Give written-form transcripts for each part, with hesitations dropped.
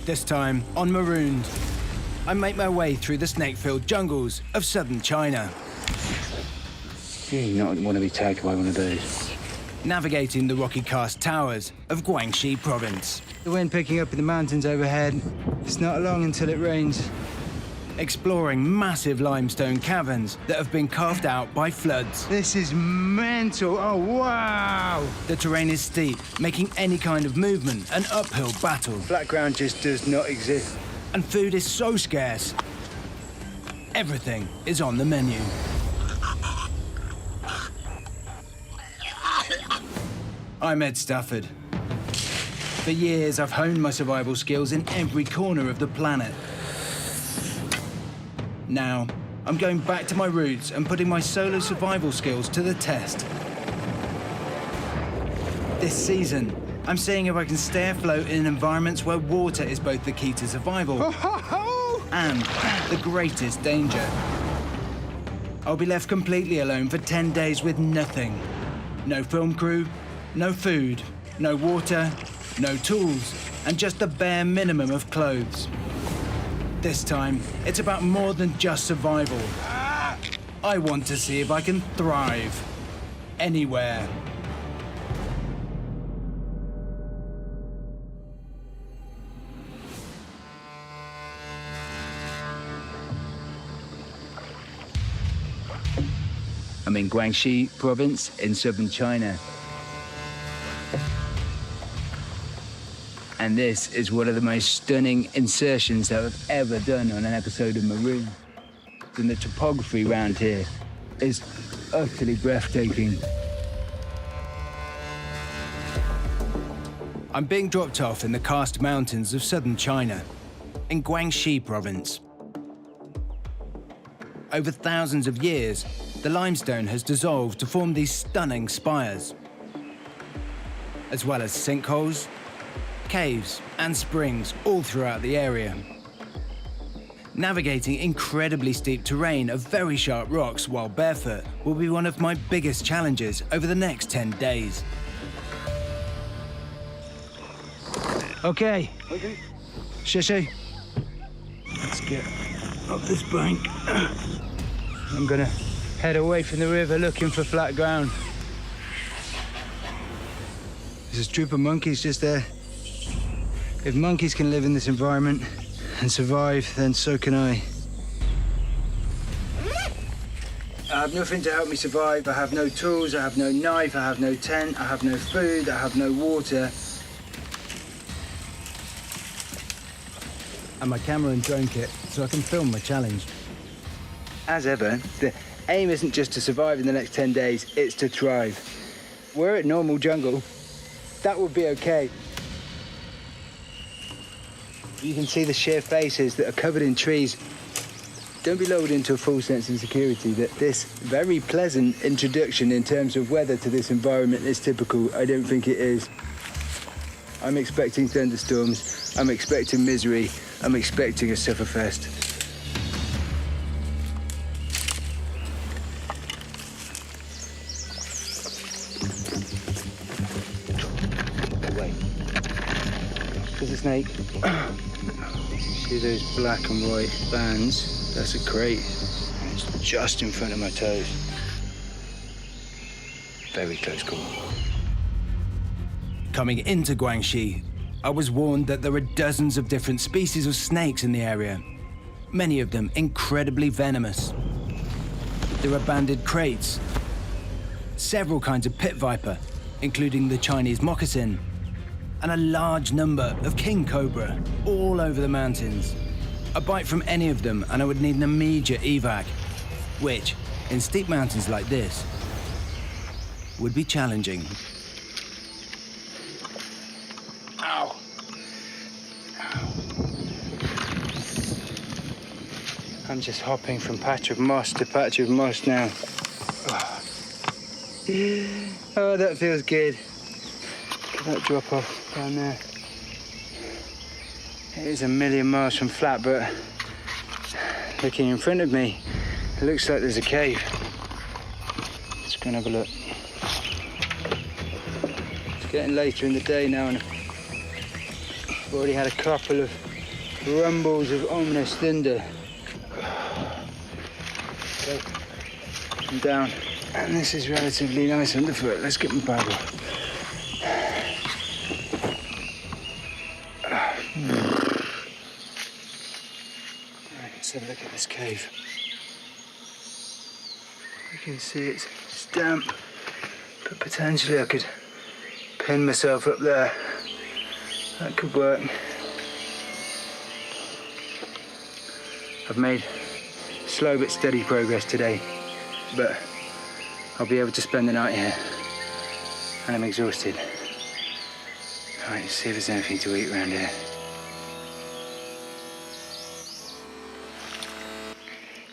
This time on Marooned, I make my way through the snake-filled jungles of southern China. You do not want to be tagged by one of those. Navigating the rocky cast towers of Guangxi province. The wind picking up in the mountains overhead. It's not long until it rains. Exploring massive limestone caverns that have been carved out by floods. This is mental. Oh, wow! The terrain is steep, making any kind of movement an uphill battle. Flat ground just does not exist. And food is so scarce. Everything is on the menu. I'm Ed Stafford. For years, I've honed my survival skills in every corner of the planet. Now, I'm going back to my roots and putting my solo survival skills to the test. This season, I'm seeing if I can stay afloat in environments where water is both the key to survival and the greatest danger. I'll be left completely alone for 10 days with nothing. No film crew, no food, no water, no tools, and just the bare minimum of clothes. This time, it's about more than just survival. I want to see if I can thrive. Anywhere. I'm in Guangxi province in southern China. And this is one of the most stunning insertions that I've ever done on an episode of Marooned. And the topography around here is utterly breathtaking. I'm being dropped off in the karst mountains of southern China, in Guangxi province. Over thousands of years, the limestone has dissolved to form these stunning spires, as well as sinkholes, caves and springs all throughout the area. Navigating incredibly steep terrain of very sharp rocks while barefoot will be one of my biggest challenges over the next 10 days. Okay. Shishi. Let's get up this bank. I'm gonna head away from the river looking for flat ground. There's a troop of monkeys just there. If monkeys can live in this environment and survive, then so can I. I have nothing to help me survive. I have no tools, I have no knife, I have no tent, I have no food, I have no water. And my camera and drone kit so I can film my challenge. As ever, the aim isn't just to survive in the next 10 days, it's to thrive. We're at normal jungle. That would be okay. You can see the sheer faces that are covered in trees. Don't be lulled into a false sense of security that this very pleasant introduction in terms of weather to this environment is typical. I don't think it is. I'm expecting thunderstorms, I'm expecting misery, I'm expecting a sufferfest. Wait. There's a snake. See those black and white bands? That's a crate. It's just in front of my toes. Very close call. Coming into Guangxi, I was warned that there are dozens of different species of snakes in the area, many of them incredibly venomous. There are banded kraits, several kinds of pit viper, including the Chinese moccasin, and a large number of king cobra all over the mountains. A bite from any of them and I would need an immediate evac, which, in steep mountains like this, would be challenging. Ow. Ow. I'm just hopping from patch of moss to patch of moss now. Oh, that feels good. Look at that drop off down there. It is a million miles from flat, but looking in front of me, it looks like there's a cave. Let's go and have a look. It's getting later in the day now, and I've already had a couple of rumbles of ominous thunder. Okay. I'm down, and this is relatively nice underfoot. Let's get my bag off. Right, let's have a look at this cave. You can see it's damp, but potentially I could pin myself up there. That could work. I've made slow but steady progress today, but I'll be able to spend the night here, and I'm exhausted. All right, let's see if there's anything to eat around here.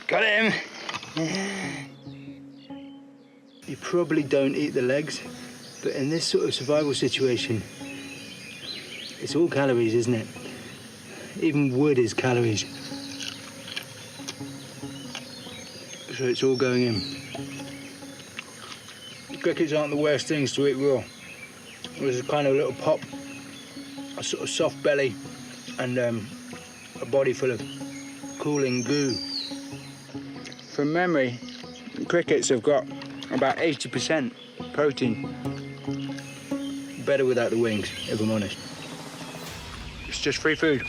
Got him! You probably don't eat the legs, but in this sort of survival situation, it's all calories, isn't it? Even wood is calories. So it's all going in. Crickets aren't the worst things to eat raw. There's a kind of little pop, a sort of soft belly, and a body full of cooling goo. From memory, crickets have got about 80% protein. Better without the wings, if I'm honest. It's just free food.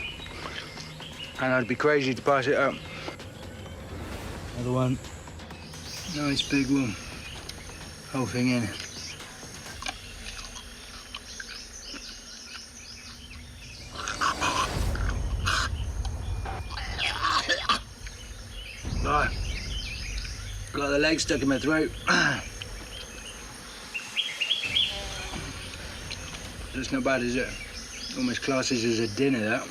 And I'd be crazy to pass it up. Another one. Nice big one. Whole thing in. Right. Got the leg stuck in my throat. That's not bad, is it? Almost classes as a dinner, that.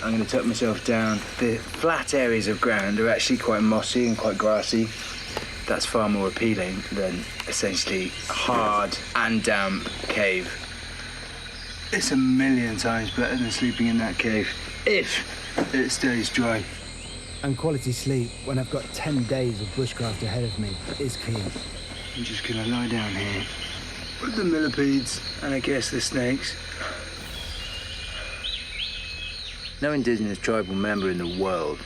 I'm going to tuck myself down. The flat areas of ground are actually quite mossy and quite grassy. That's far more appealing than essentially hard and damp cave. It's a million times better than sleeping in that cave, if it stays dry. And quality sleep, when I've got 10 days of bushcraft ahead of me, is key. I'm just going to lie down here with the millipedes and I guess the snakes. No indigenous tribal member in the world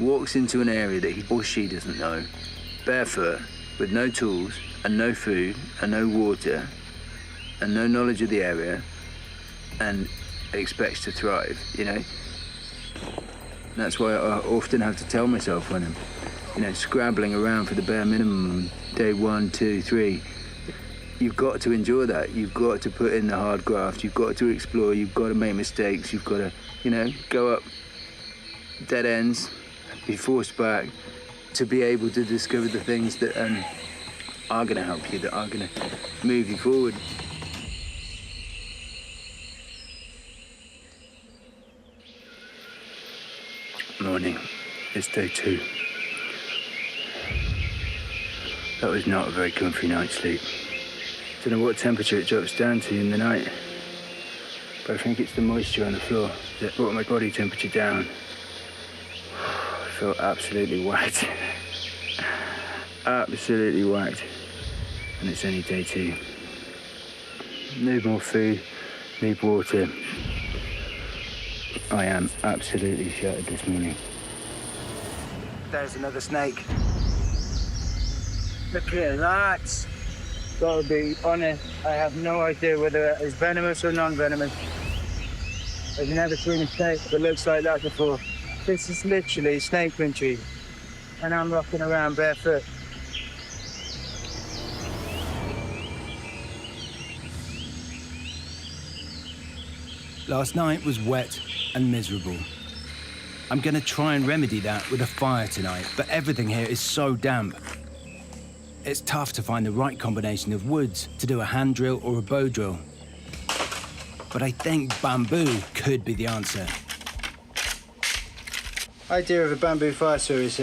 walks into an area that he or she doesn't know, barefoot, with no tools, and no food, and no water, and no knowledge of the area, and expects to thrive, you know? That's why I often have to tell myself when I'm, scrabbling around for the bare minimum, day 1, 2, 3, you've got to endure that. You've got to put in the hard graft. You've got to explore. You've got to make mistakes. You've got to, go up dead ends, be forced back to be able to discover the things that are going to help you, that are going to move you forward. Morning. It's day 2. That was not a very comfy night's sleep. Don't know what temperature it drops down to in the night, but I think it's the moisture on the floor that brought my body temperature down. I felt absolutely whacked. Absolutely whacked. And it's only day 2. Need more food, need water. I am absolutely shattered this morning. There's another snake. Look at that. Gotta be honest, I have no idea whether it is venomous or non-venomous. I've never seen a snake that looks like that before. This is literally snake country, and I'm rocking around barefoot. Last night was wet and miserable. I'm gonna try and remedy that with a fire tonight, but everything here is so damp. It's tough to find the right combination of woods to do a hand drill or a bow drill. But I think bamboo could be the answer. Idea of a bamboo fire saw is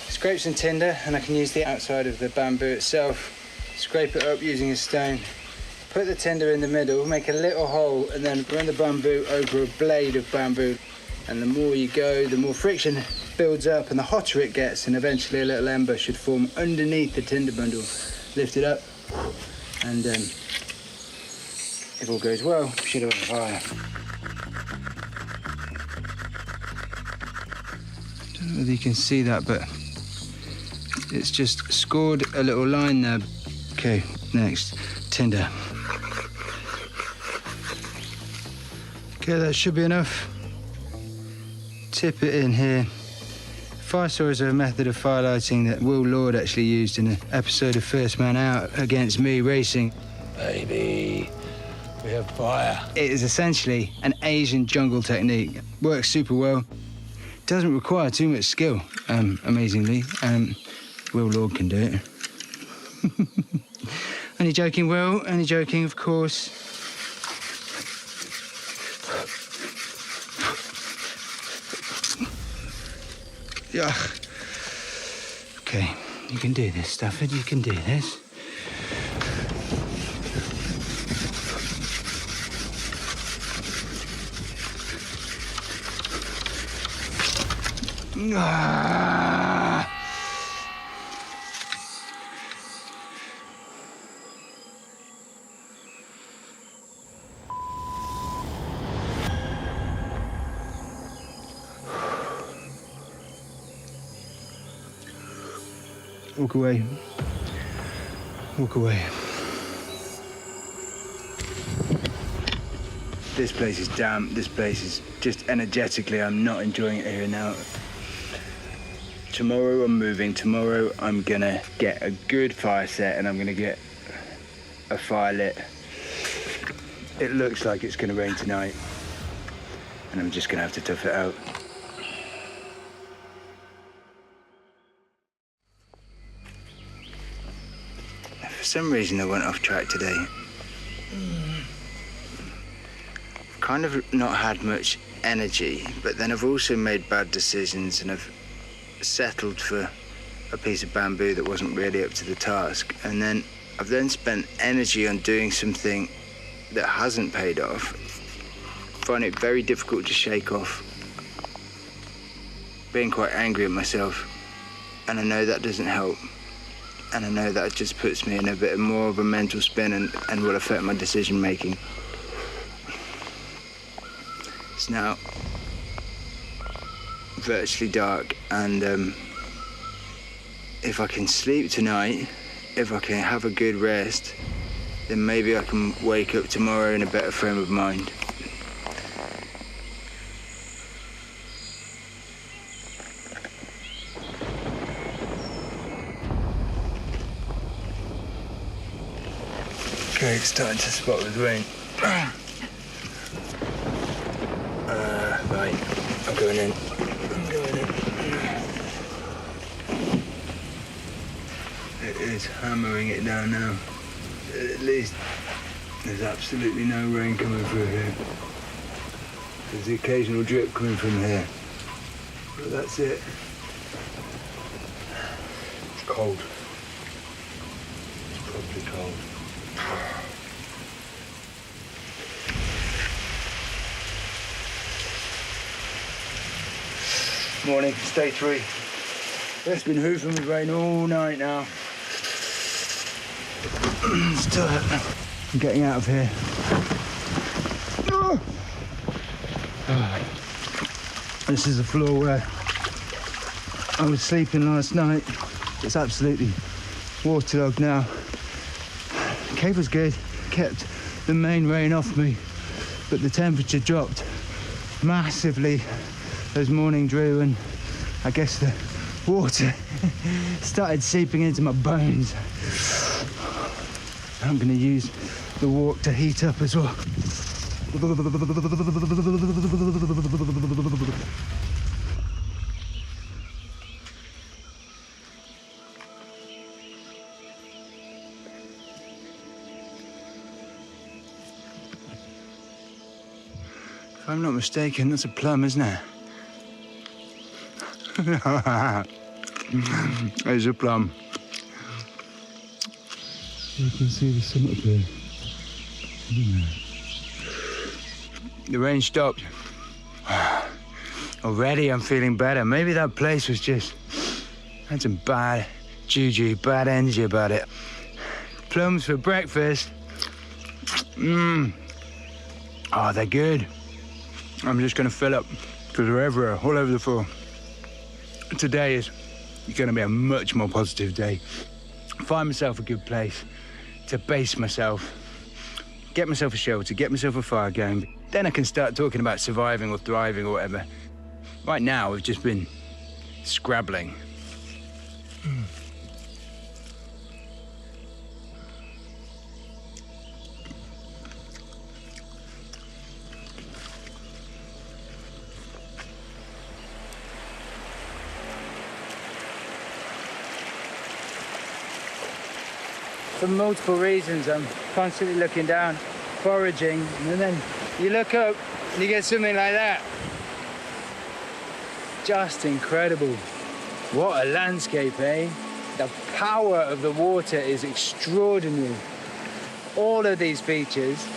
scrape some tinder, and I can use the outside of the bamboo itself, scrape it up using a stone, put the tinder in the middle, make a little hole, and then run the bamboo over a blade of bamboo. And the more you go, the more friction builds up, and the hotter it gets, and eventually a little ember should form underneath the tinder bundle. Lift it up, and if all goes well, should have a fire. Don't know whether you can see that, but it's just scored a little line there. Okay, next, tinder. Okay, that should be enough. Tip it in here. Fire saw is a method of fire lighting that Will Lord actually used in an episode of First Man Out Against Me Racing. Baby, we have fire. It is essentially an Asian jungle technique. Works super well. Doesn't require too much skill, amazingly. Will Lord can do it. Only joking, Will. Only joking, of course. Yeah. Okay, you can do this, Stafford. You can do this. Ah. Walk away. Walk away. This place is damp. This place is just energetically, I'm not enjoying it here now. Tomorrow I'm moving. Tomorrow I'm gonna get a good fire set and I'm gonna get a fire lit. It looks like it's gonna rain tonight and I'm just gonna have to tough it out. For some reason I went off track today. Kind of not had much energy, but then I've also made bad decisions and I've settled for a piece of bamboo that wasn't really up to the task. And then I've then spent energy on doing something that hasn't paid off. I find it very difficult to shake off being quite angry at myself. And I know that doesn't help. And I know that it just puts me in a bit more of a mental spin and will affect my decision making. It's now virtually dark, and if I can sleep tonight, if I can have a good rest, then maybe I can wake up tomorrow in a better frame of mind. Okay, it's starting to spot with rain. Right, I'm going in. It is hammering it down now. At least there's absolutely no rain coming through here. There's the occasional drip coming from here. But that's it. It's cold. It's probably cold. Morning, it's day 3. It's been hoofing with rain all night now. Still I'm getting out of here. This is the floor where I was sleeping last night. It's absolutely waterlogged now. The cave was good, kept the main rain off me, but the temperature dropped massively as morning drew, and I guess the water started seeping into my bones. I'm going to use the walk to heat up as well. If I'm not mistaken, that's a plum, isn't it? There's a plum. You can see the sun up here. The rain stopped. Already I'm feeling better. Maybe that place was just had some bad juju, bad energy about it. Plums for breakfast. Oh, they're good. I'm just going to fill up because they're everywhere, all over the floor. Today is going to be a much more positive day. Find myself a good place to base myself, get myself a shelter, get myself a fire going. Then I can start talking about surviving or thriving or whatever. Right now, we've just been scrabbling. For multiple reasons, I'm constantly looking down, foraging, and then you look up and you get something like that. Just incredible. What a landscape, eh? The power of the water is extraordinary. All of these features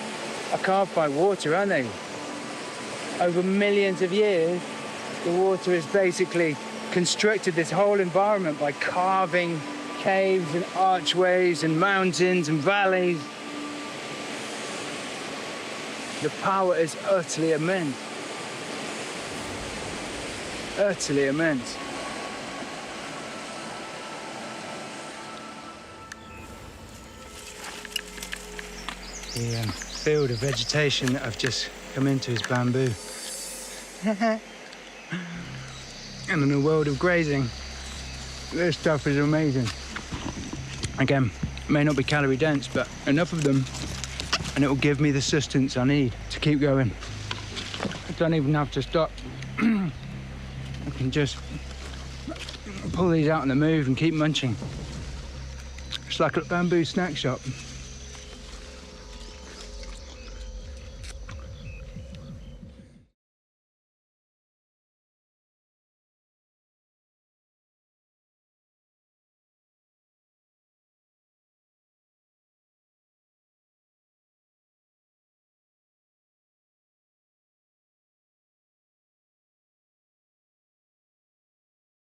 are carved by water, aren't they? Over millions of years, the water has basically constructed this whole environment by carving caves and archways and mountains and valleys. The power is utterly immense. Utterly immense. The field of vegetation that I've just come into is bamboo. And in a world of grazing, this stuff is amazing. Again, may not be calorie dense, but enough of them and it will give me the sustenance I need to keep going. I don't even have to stop. I can just pull these out on the move and keep munching. It's like a bamboo snack shop.